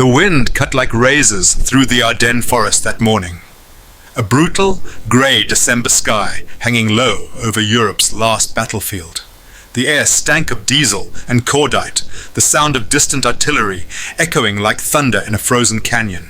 The wind cut like razors through the Ardennes forest that morning. A brutal, grey December sky hanging low over Europe's last battlefield. The air stank of diesel and cordite, the sound of distant artillery echoing like thunder in a frozen canyon.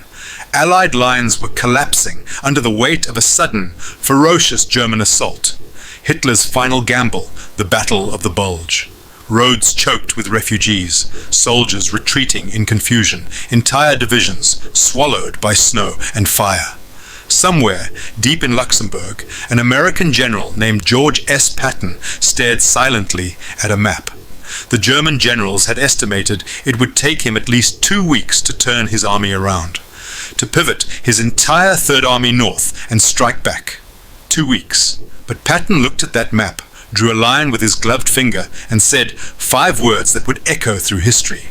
Allied lines were collapsing under the weight of a sudden, ferocious German assault. Hitler's final gamble, the Battle of the Bulge. Roads choked with refugees, soldiers retreating in confusion, entire divisions swallowed by snow and fire. Somewhere, deep in Luxembourg, an American general named George S. Patton stared silently at a map. The German generals had estimated it would take him at least 2 weeks to turn his army around, to pivot his entire Third Army north and strike back. 2 weeks. But Patton looked at that map, drew a line with his gloved finger, and said 5 words that would echo through history.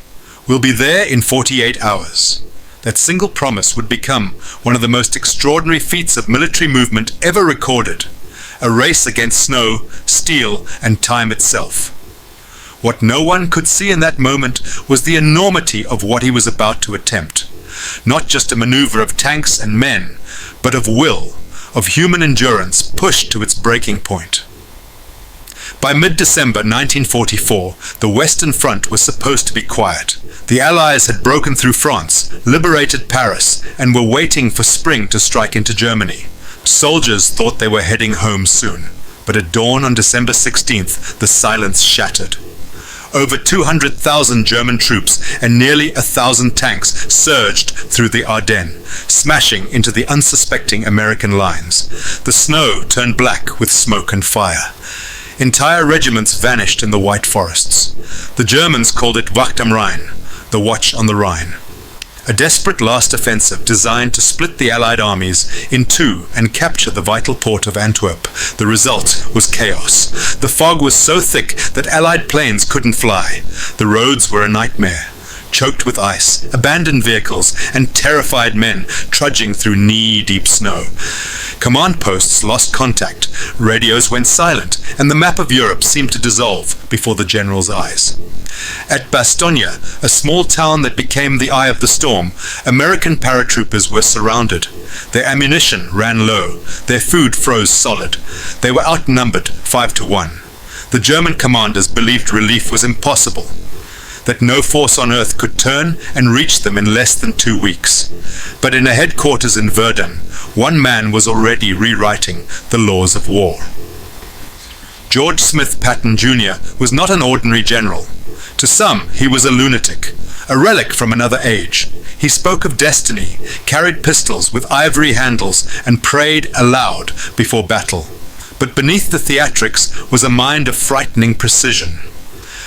"We'll be there in 48 hours. That single promise would become one of the most extraordinary feats of military movement ever recorded, a race against snow, steel, and time itself. What no one could see in that moment was the enormity of what he was about to attempt. Not just a maneuver of tanks and men, but of will, of human endurance pushed to its breaking point. By mid-December 1944, the Western Front was supposed to be quiet. The Allies had broken through France, liberated Paris, and were waiting for spring to strike into Germany. Soldiers thought they were heading home soon, but at dawn on December 16th, the silence shattered. Over 200,000 German troops and nearly 1,000 tanks surged through the Ardennes, smashing into the unsuspecting American lines. The snow turned black with smoke and fire. Entire regiments vanished in the white forests. The Germans called it Wacht am Rhein, the Watch on the Rhine. A desperate last offensive designed to split the Allied armies in two and capture the vital port of Antwerp. The result was chaos. The fog was so thick that Allied planes couldn't fly. The roads were a nightmare, choked with ice, abandoned vehicles, and terrified men trudging through knee-deep snow. Command posts lost contact, radios went silent, and the map of Europe seemed to dissolve before the general's eyes. At Bastogne, a small town that became the eye of the storm, American paratroopers were surrounded. Their ammunition ran low, their food froze solid. They were outnumbered 5-1. The German commanders believed relief was impossible, that no force on earth could turn and reach them in less than 2 weeks. But in a headquarters in Verdun, one man was already rewriting the laws of war. George Smith Patton Jr. was not an ordinary general. To some, he was a lunatic, a relic from another age. He spoke of destiny, carried pistols with ivory handles, and prayed aloud before battle. But beneath the theatrics was a mind of frightening precision.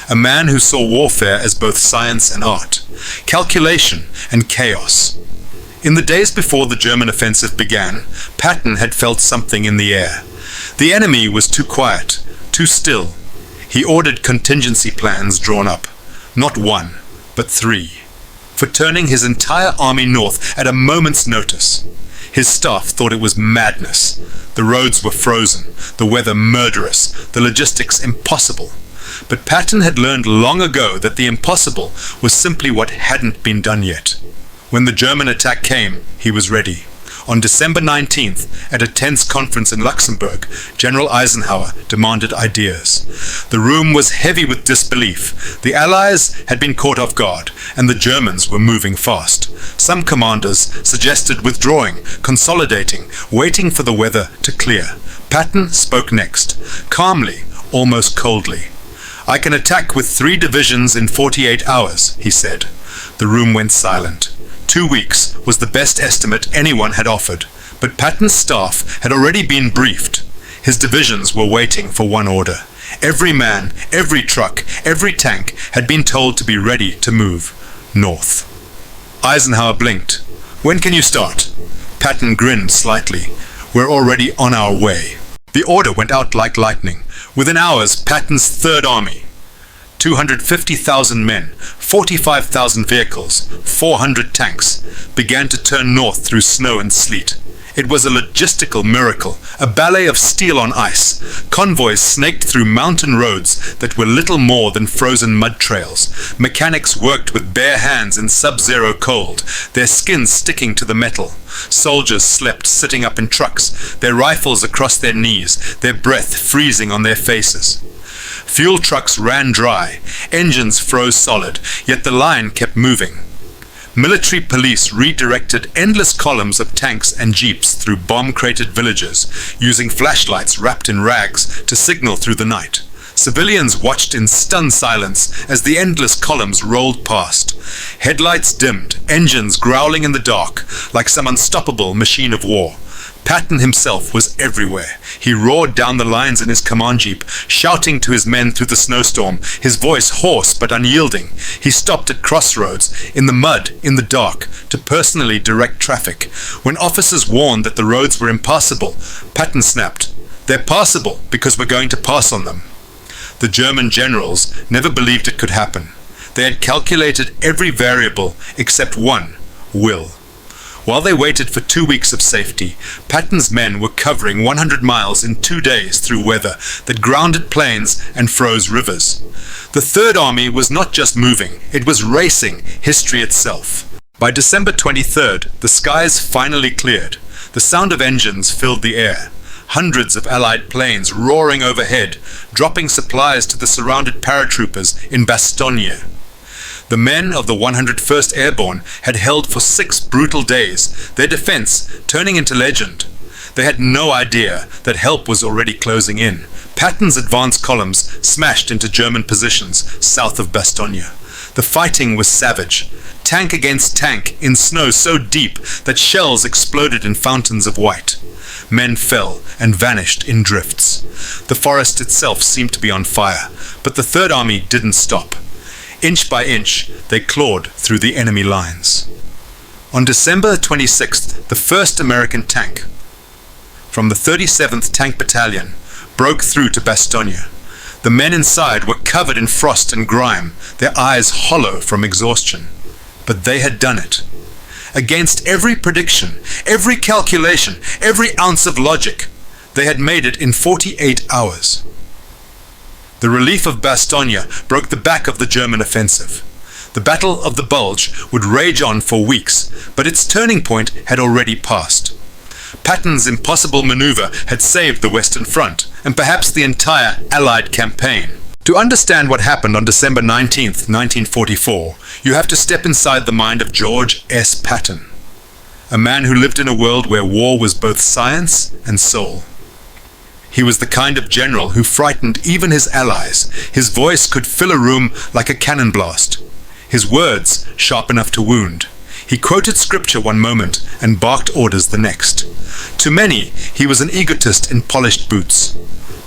A man who saw warfare as both science and art, calculation and chaos. In the days before the German offensive began, Patton had felt something in the air. The enemy was too quiet, too still. He ordered contingency plans drawn up, not 1, but 3, for turning his entire army north at a moment's notice. His staff thought it was madness. The roads were frozen, the weather murderous, the logistics impossible. But Patton had learned long ago that the impossible was simply what hadn't been done yet. When the German attack came, he was ready. On December 19th, at a tense conference in Luxembourg, General Eisenhower demanded ideas. The room was heavy with disbelief. The Allies had been caught off guard, and the Germans were moving fast. Some commanders suggested withdrawing, consolidating, waiting for the weather to clear. Patton spoke next, calmly, almost coldly. "I can attack with 3 divisions in 48 hours, he said. The room went silent. 2 weeks was the best estimate anyone had offered, but Patton's staff had already been briefed. His divisions were waiting for one order. Every man, every truck, every tank had been told to be ready to move north. Eisenhower blinked. "When can you start?" Patton grinned slightly. "We're already on our way." The order went out like lightning. Within hours, Patton's Third Army, 250,000 men, 45,000 vehicles, 400 tanks, began to turn north through snow and sleet. It was a logistical miracle, a ballet of steel on ice. Convoys snaked through mountain roads that were little more than frozen mud trails. Mechanics worked with bare hands in sub-zero cold, their skins sticking to the metal. Soldiers slept sitting up in trucks, their rifles across their knees, their breath freezing on their faces. Fuel trucks ran dry, engines froze solid, yet the line kept moving. Military police redirected endless columns of tanks and jeeps through bomb-cratered villages, using flashlights wrapped in rags to signal through the night. Civilians watched in stunned silence as the endless columns rolled past. Headlights dimmed, engines growling in the dark, like some unstoppable machine of war. Patton himself was everywhere. He roared down the lines in his command jeep, shouting to his men through the snowstorm, his voice hoarse but unyielding. He stopped at crossroads, in the mud, in the dark, to personally direct traffic. When officers warned that the roads were impassable, Patton snapped, "They're passable because we're going to pass on them." The German generals never believed it could happen. They had calculated every variable except one, will. While they waited for 2 weeks of safety, Patton's men were covering 100 miles in 2 days through weather that grounded plains and froze rivers. The Third Army was not just moving, it was racing history itself. By December 23rd, the skies finally cleared. The sound of engines filled the air. Hundreds of Allied planes roaring overhead, dropping supplies to the surrounded paratroopers in Bastogne. The men of the 101st Airborne had held for 6 brutal days, their defense turning into legend. They had no idea that help was already closing in. Patton's advance columns smashed into German positions south of Bastogne. The fighting was savage. Tank against tank in snow so deep that shells exploded in fountains of white. Men fell and vanished in drifts. The forest itself seemed to be on fire, but the Third Army didn't stop. Inch by inch, they clawed through the enemy lines. On December 26th, the 1st American tank from the 37th Tank Battalion broke through to Bastogne. The men inside were covered in frost and grime, their eyes hollow from exhaustion. But they had done it. Against every prediction, every calculation, every ounce of logic, they had made it in 48 hours. The relief of Bastogne broke the back of the German offensive. The Battle of the Bulge would rage on for weeks, but its turning point had already passed. Patton's impossible maneuver had saved the Western Front, and perhaps the entire Allied campaign. To understand what happened on December 19th, 1944, you have to step inside the mind of George S. Patton, a man who lived in a world where war was both science and soul. He was the kind of general who frightened even his allies. His voice could fill a room like a cannon blast. His words sharp enough to wound. He quoted scripture one moment and barked orders the next. To many, he was an egotist in polished boots.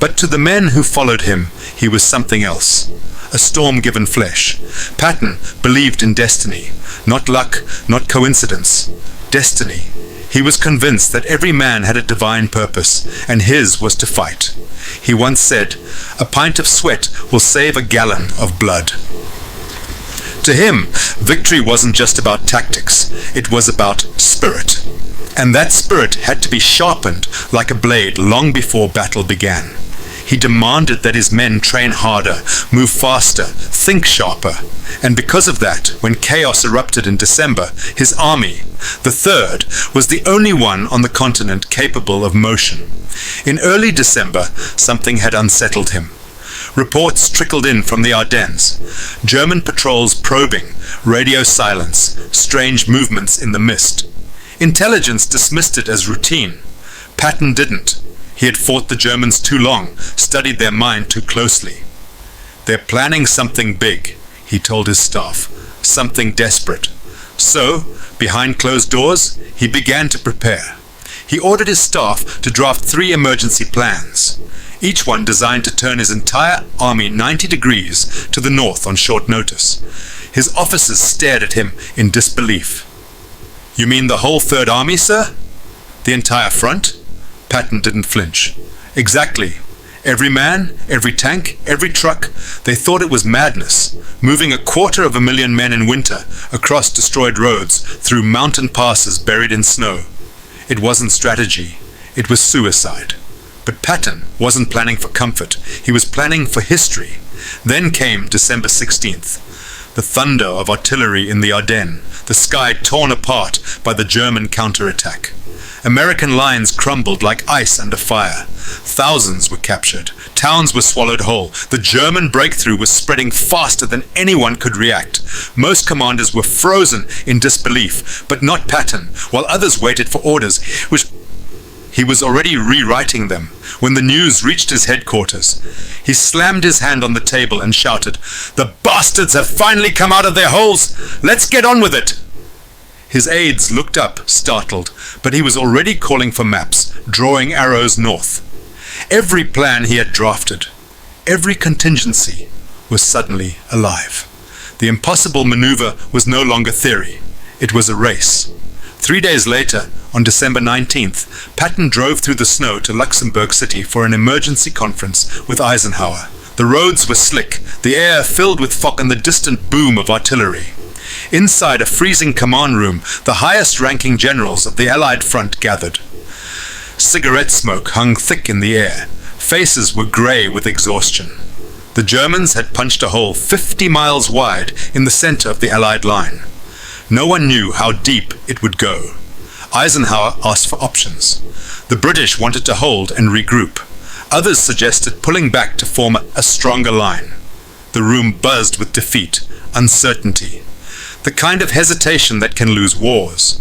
But to the men who followed him, he was something else. A storm-given flesh. Patton believed in destiny. Not luck, not coincidence. Destiny. He was convinced that every man had a divine purpose, and his was to fight. He once said, "A pint of sweat will save a gallon of blood." To him, victory wasn't just about tactics, it was about spirit. And that spirit had to be sharpened like a blade long before battle began. He demanded that his men train harder, move faster, think sharper. And because of that, when chaos erupted in December, his army, the Third, was the only one on the continent capable of motion. In early December, something had unsettled him. Reports trickled in from the Ardennes. German patrols probing, radio silence, strange movements in the mist. Intelligence dismissed it as routine. Patton didn't. He had fought the Germans too long, studied their mind too closely. "They're planning something big," he told his staff, "something desperate." So, behind closed doors, he began to prepare. He ordered his staff to draft 3 emergency plans, each one designed to turn his entire army 90 degrees to the north on short notice. His officers stared at him in disbelief. "You mean the whole Third Army, sir? The entire front?" Patton didn't flinch. "Exactly. Every man, every tank, every truck, they thought it was madness, moving 250,000 men in winter across destroyed roads, through mountain passes buried in snow. It wasn't strategy. It was suicide. But Patton wasn't planning for comfort. He was planning for history. Then came December 16th. The thunder of artillery in the Ardennes, the sky torn apart by the German counterattack. American lines crumbled like ice under fire. Thousands were captured. Towns were swallowed whole. The German breakthrough was spreading faster than anyone could react. Most commanders were frozen in disbelief, but not Patton, while others waited for orders, which he was already rewriting them. When the news reached his headquarters, he slammed his hand on the table and shouted, "The bastards have finally come out of their holes! Let's get on with it!" His aides looked up, startled, but he was already calling for maps, drawing arrows north. Every plan he had drafted, every contingency, was suddenly alive. The impossible maneuver was no longer theory. It was a race. 3 days later, on December 19th, Patton drove through the snow to Luxembourg City for an emergency conference with Eisenhower. The roads were slick, the air filled with fog and the distant boom of artillery. Inside a freezing command room, the highest-ranking generals of the Allied front gathered. Cigarette smoke hung thick in the air. Faces were grey with exhaustion. The Germans had punched a hole 50 miles wide in the center of the Allied line. No one knew how deep it would go. Eisenhower asked for options. The British wanted to hold and regroup. Others suggested pulling back to form a stronger line. The room buzzed with defeat, uncertainty, the kind of hesitation that can lose wars.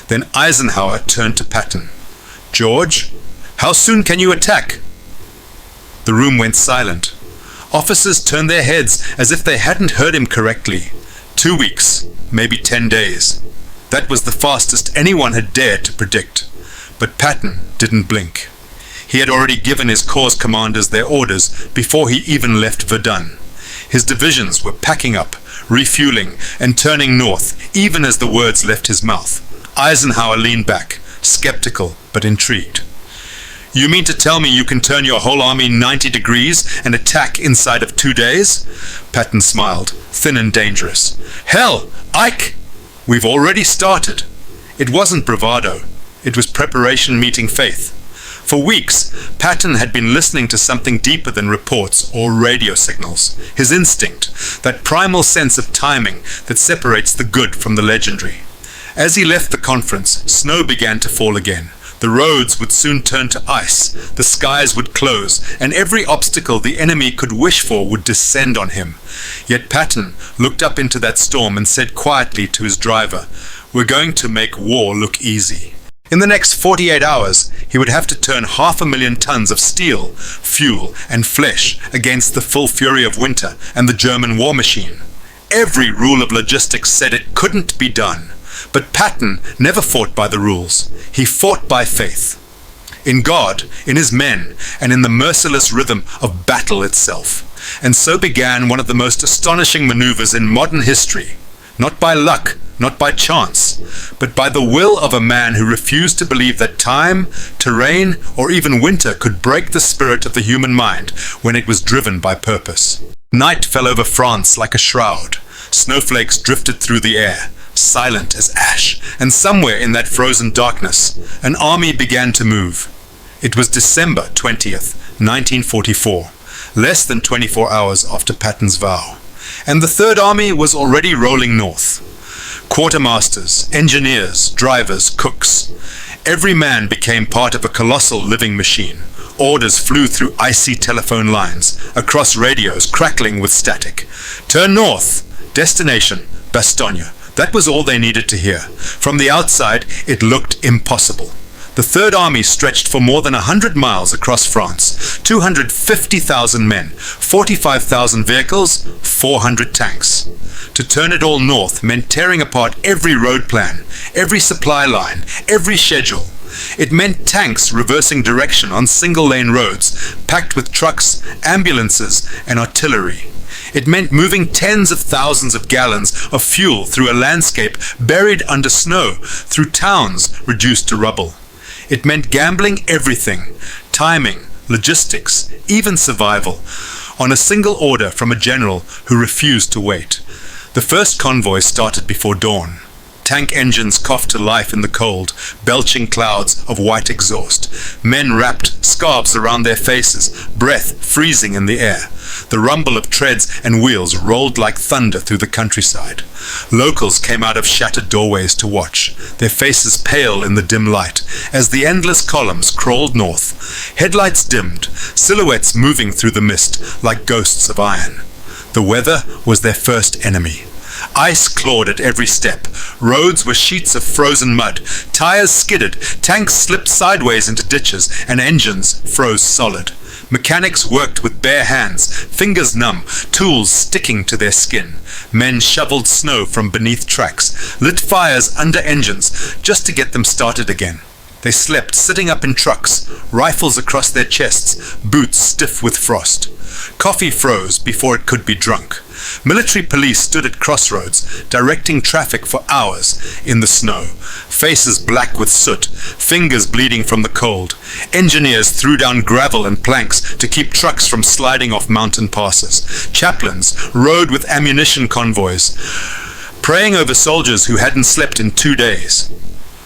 Then Eisenhower turned to Patton. "George, how soon can you attack?" The room went silent. Officers turned their heads as if they hadn't heard him correctly. 2 weeks, maybe 10 days. That was the fastest anyone had dared to predict. But Patton didn't blink. He had already given his corps commanders their orders before he even left Verdun. His divisions were packing up, refueling, and turning north, even as the words left his mouth. Eisenhower leaned back, skeptical but intrigued. "You mean to tell me you can turn your whole army 90 degrees and attack inside of 2 days?" Patton smiled, thin and dangerous. "Hell, Ike! We've already started." It wasn't bravado. It was preparation meeting faith. For weeks, Patton had been listening to something deeper than reports or radio signals. His instinct, that primal sense of timing that separates the good from the legendary. As he left the conference, snow began to fall again. The roads would soon turn to ice, the skies would close, and every obstacle the enemy could wish for would descend on him. Yet Patton looked up into that storm and said quietly to his driver, "We're going to make war look easy." In the next 48 hours, he would have to turn 500,000 tons of steel, fuel, and flesh against the full fury of winter and the German war machine. Every rule of logistics said it couldn't be done. But Patton never fought by the rules. He fought by faith. In God, in his men, and in the merciless rhythm of battle itself. And so began one of the most astonishing maneuvers in modern history. Not by luck, not by chance, but by the will of a man who refused to believe that time, terrain, or even winter could break the spirit of the human mind when it was driven by purpose. Night fell over France like a shroud. Snowflakes drifted through the air, silent as ash, and somewhere in that frozen darkness, an army began to move. It was December 20th, 1944, less than 24 hours after Patton's vow, and the Third Army was already rolling north. Quartermasters, engineers, drivers, cooks. Every man became part of a colossal living machine. Orders flew through icy telephone lines, across radios crackling with static. Turn north. Destination, Bastogne. That was all they needed to hear. From the outside, it looked impossible. The Third Army stretched for more than 100 miles across France, 250,000 men, 45,000 vehicles, 400 tanks. To turn it all north meant tearing apart every road plan, every supply line, every schedule. It meant tanks reversing direction on single-lane roads, packed with trucks, ambulances, and artillery. It meant moving tens of thousands of gallons of fuel through a landscape buried under snow, through towns reduced to rubble. It meant gambling everything, timing, logistics, even survival, on a single order from a general who refused to wait. The first convoy started before dawn. Tank engines coughed to life in the cold, belching clouds of white exhaust. Men wrapped scarves around their faces, breath freezing in the air. The rumble of treads and wheels rolled like thunder through the countryside. Locals came out of shattered doorways to watch, their faces pale in the dim light, as the endless columns crawled north. Headlights dimmed, silhouettes moving through the mist like ghosts of iron. The weather was their first enemy. Ice clawed at every step. Roads were sheets of frozen mud. Tires skidded, tanks slipped sideways into ditches, and engines froze solid. Mechanics worked with bare hands, fingers numb, tools sticking to their skin. Men shoveled snow from beneath tracks, lit fires under engines just to get them started again. They slept sitting up in trucks, rifles across their chests, boots stiff with frost. Coffee froze before it could be drunk. Military police stood at crossroads, directing traffic for hours in the snow. Faces black with soot, fingers bleeding from the cold. Engineers threw down gravel and planks to keep trucks from sliding off mountain passes. Chaplains rode with ammunition convoys, praying over soldiers who hadn't slept in 2 days.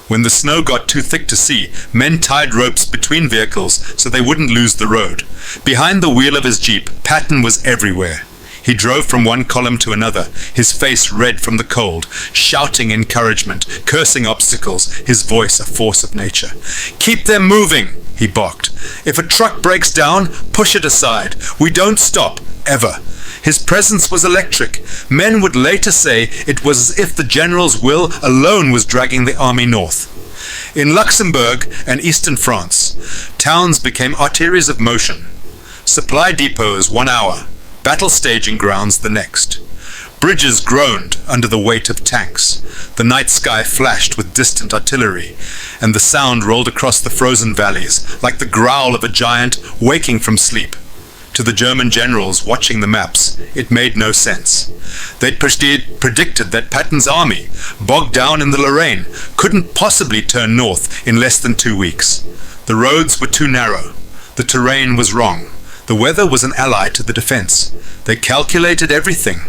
When the snow got too thick to see, men tied ropes between vehicles so they wouldn't lose the road. Behind the wheel of his Jeep, Patton was everywhere. He drove from one column to another, his face red from the cold, shouting encouragement, cursing obstacles, his voice a force of nature. "Keep them moving," he barked. "If a truck breaks down, push it aside. We don't stop, ever." His presence was electric. Men would later say it was as if the general's will alone was dragging the army north. In Luxembourg and eastern France, towns became arteries of motion. Supply depots 1 hour, battle staging grounds the next. Bridges groaned under the weight of tanks. The night sky flashed with distant artillery, and the sound rolled across the frozen valleys like the growl of a giant waking from sleep. To the German generals watching the maps, it made no sense. They'd predicted that Patton's army, bogged down in the Lorraine, couldn't possibly turn north in less than 2 weeks. The roads were too narrow. The terrain was wrong. The weather was an ally to the defense. They calculated everything.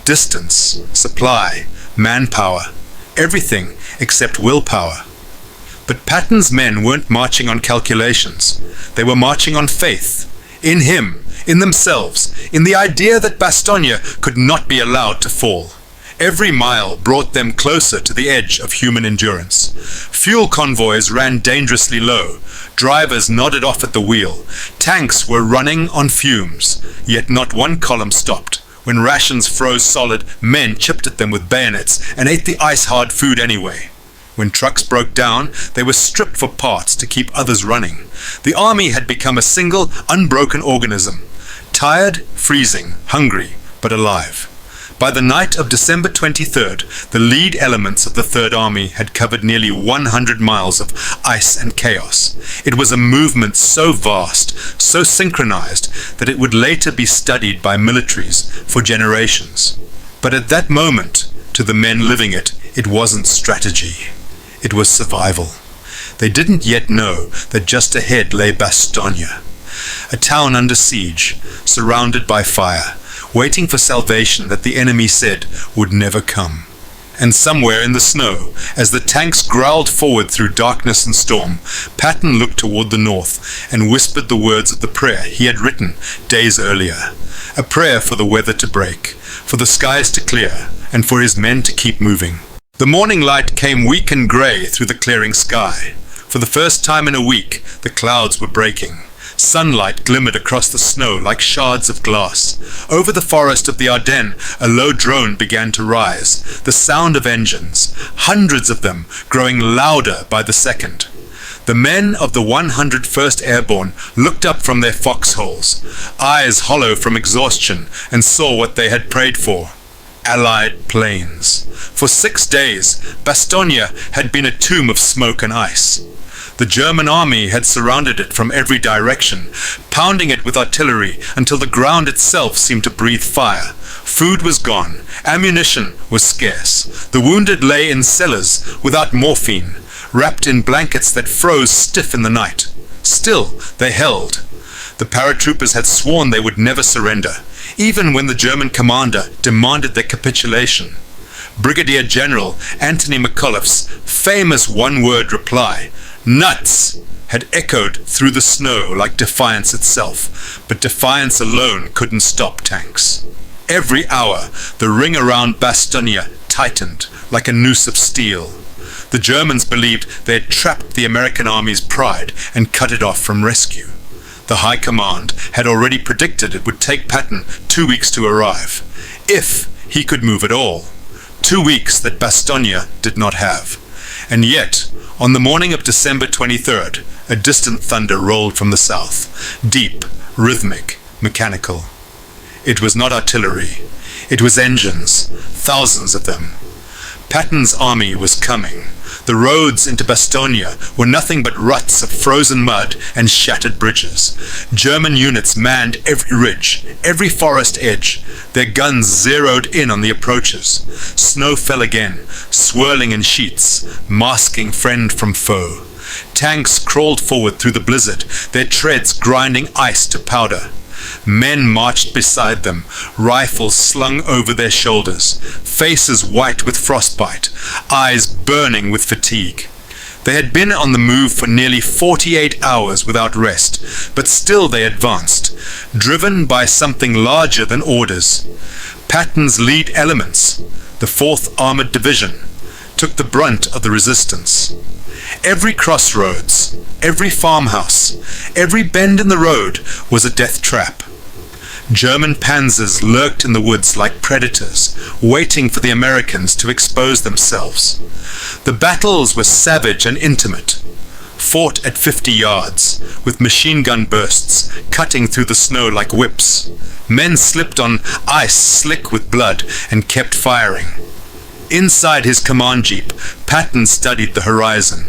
Distance, supply, manpower, everything except willpower. But Patton's men weren't marching on calculations. They were marching on faith. In him, in themselves, in the idea that Bastogne could not be allowed to fall. Every mile brought them closer to the edge of human endurance. Fuel convoys ran dangerously low. Drivers nodded off at the wheel. Tanks were running on fumes, yet not one column stopped. When rations froze solid, men chipped at them with bayonets and ate the ice-hard food anyway. When trucks broke down, they were stripped for parts to keep others running. The army had become a single, unbroken organism. Tired, freezing, hungry, but alive. By the night of December 23rd, the lead elements of the Third Army had covered nearly 100 miles of ice and chaos. It was a movement so vast, so synchronized, that it would later be studied by militaries for generations. But at that moment, to the men living it, it wasn't strategy. It was survival. They didn't yet know that just ahead lay Bastogne, a town under siege, surrounded by fire, waiting for salvation that the enemy said would never come. And somewhere in the snow, as the tanks growled forward through darkness and storm, Patton looked toward the north and whispered the words of the prayer he had written days earlier. A prayer for the weather to break, for the skies to clear, and for his men to keep moving. The morning light came weak and grey through the clearing sky. For the first time in a week, the clouds were breaking. Sunlight glimmered across the snow like shards of glass. Over the forest of the Ardennes, a low drone began to rise, the sound of engines, hundreds of them growing louder by the second. The men of the 101st Airborne looked up from their foxholes, eyes hollow from exhaustion, and saw what they had prayed for. Allied planes. For 6 days, Bastogne had been a tomb of smoke and ice. The German army had surrounded it from every direction, pounding it with artillery until the ground itself seemed to breathe fire. Food was gone. Ammunition was scarce. The wounded lay in cellars without morphine, wrapped in blankets that froze stiff in the night. Still, they held. The paratroopers had sworn they would never surrender, even when the German commander demanded their capitulation. Brigadier General Anthony McAuliffe's famous one-word reply, "Nuts!" had echoed through the snow like defiance itself, but defiance alone couldn't stop tanks. Every hour, the ring around Bastogne tightened like a noose of steel. The Germans believed they had trapped the American army's pride and cut it off from rescue. The High Command had already predicted it would take Patton 2 weeks to arrive, if he could move at all. 2 weeks that Bastogne did not have. And yet, on the morning of December 23rd, a distant thunder rolled from the south, deep, rhythmic, mechanical. It was not artillery. It was engines, thousands of them. Patton's army was coming. The roads into Bastogne were nothing but ruts of frozen mud and shattered bridges. German units manned every ridge, every forest edge. Their guns zeroed in on the approaches. Snow fell again, swirling in sheets, masking friend from foe. Tanks crawled forward through the blizzard, their treads grinding ice to powder. Men marched beside them, rifles slung over their shoulders, faces white with frostbite, eyes burning with fatigue. They had been on the move for nearly 48 hours without rest, but still they advanced, driven by something larger than orders. Patton's lead elements, the 4th Armored Division, took the brunt of the resistance. Every crossroads, every farmhouse, every bend in the road was a death trap. German panzers lurked in the woods like predators, waiting for the Americans to expose themselves. The battles were savage and intimate, fought at 50 yards, with machine gun bursts cutting through the snow like whips. Men slipped on ice slick with blood and kept firing. Inside his command jeep, Patton studied the horizon.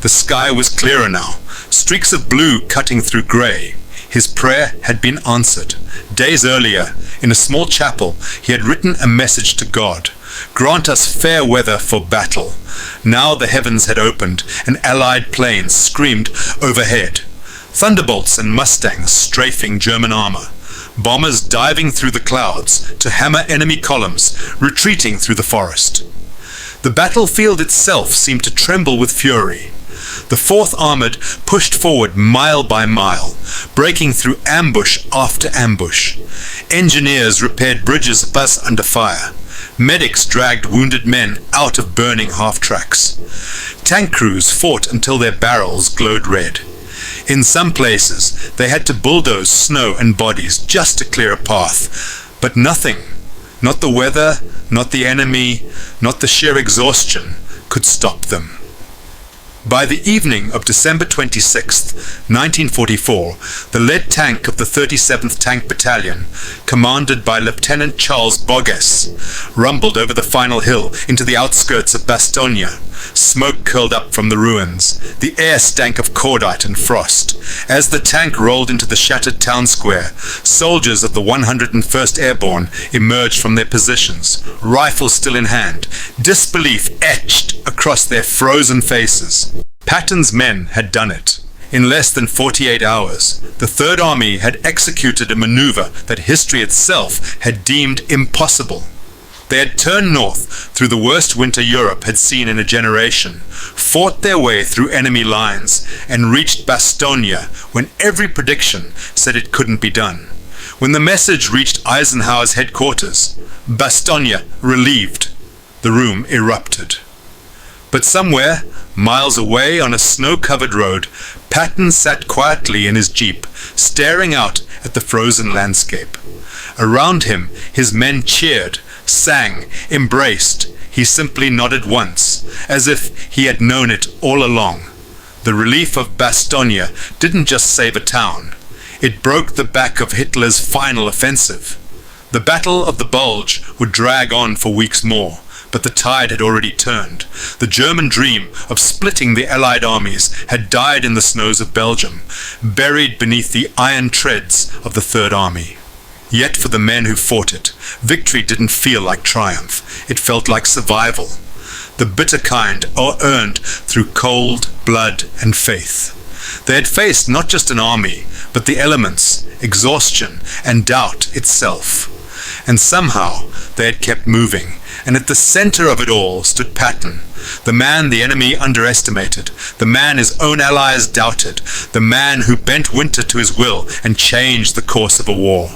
The sky was clearer now, streaks of blue cutting through grey. His prayer had been answered. Days earlier, in a small chapel, he had written a message to God. "Grant us fair weather for battle." Now the heavens had opened, and Allied planes screamed overhead. Thunderbolts and Mustangs strafing German armor. Bombers diving through the clouds to hammer enemy columns, retreating through the forest. The battlefield itself seemed to tremble with fury. The 4th Armored pushed forward mile by mile, breaking through ambush after ambush. Engineers repaired bridges thus under fire. Medics dragged wounded men out of burning half-tracks. Tank crews fought until their barrels glowed red. In some places, they had to bulldoze snow and bodies just to clear a path. But nothing, not the weather, not the enemy, not the sheer exhaustion, could stop them. By the evening of December 26, 1944, the lead tank of the 37th Tank Battalion, commanded by Lieutenant Charles Bulge, rumbled over the final hill into the outskirts of Bastogne. Smoke curled up from the ruins. The air stank of cordite and frost. As the tank rolled into the shattered town square, soldiers of the 101st Airborne emerged from their positions, rifles still in hand, disbelief etched across their frozen faces. Patton's men had done it. In less than 48 hours, the Third Army had executed a maneuver that history itself had deemed impossible. They had turned north through the worst winter Europe had seen in a generation, fought their way through enemy lines, and reached Bastogne when every prediction said it couldn't be done. When the message reached Eisenhower's headquarters, Bastogne relieved, the room erupted. But somewhere, miles away on a snow-covered road, Patton sat quietly in his jeep, staring out at the frozen landscape. Around him, his men cheered, sang, embraced. He simply nodded once, as if he had known it all along. The relief of Bastogne didn't just save a town. It broke the back of Hitler's final offensive. The Battle of the Bulge would drag on for weeks more, but the tide had already turned. The German dream of splitting the Allied armies had died in the snows of Belgium, buried beneath the iron treads of the Third Army. Yet for the men who fought it, victory didn't feel like triumph. It felt like survival. The bitter kind earned through cold, blood, and faith. They had faced not just an army, but the elements, exhaustion, and doubt itself. And somehow they had kept moving, And at the center of it all stood Patton, the man the enemy underestimated, the man his own allies doubted, the man who bent winter to his will and changed the course of a war.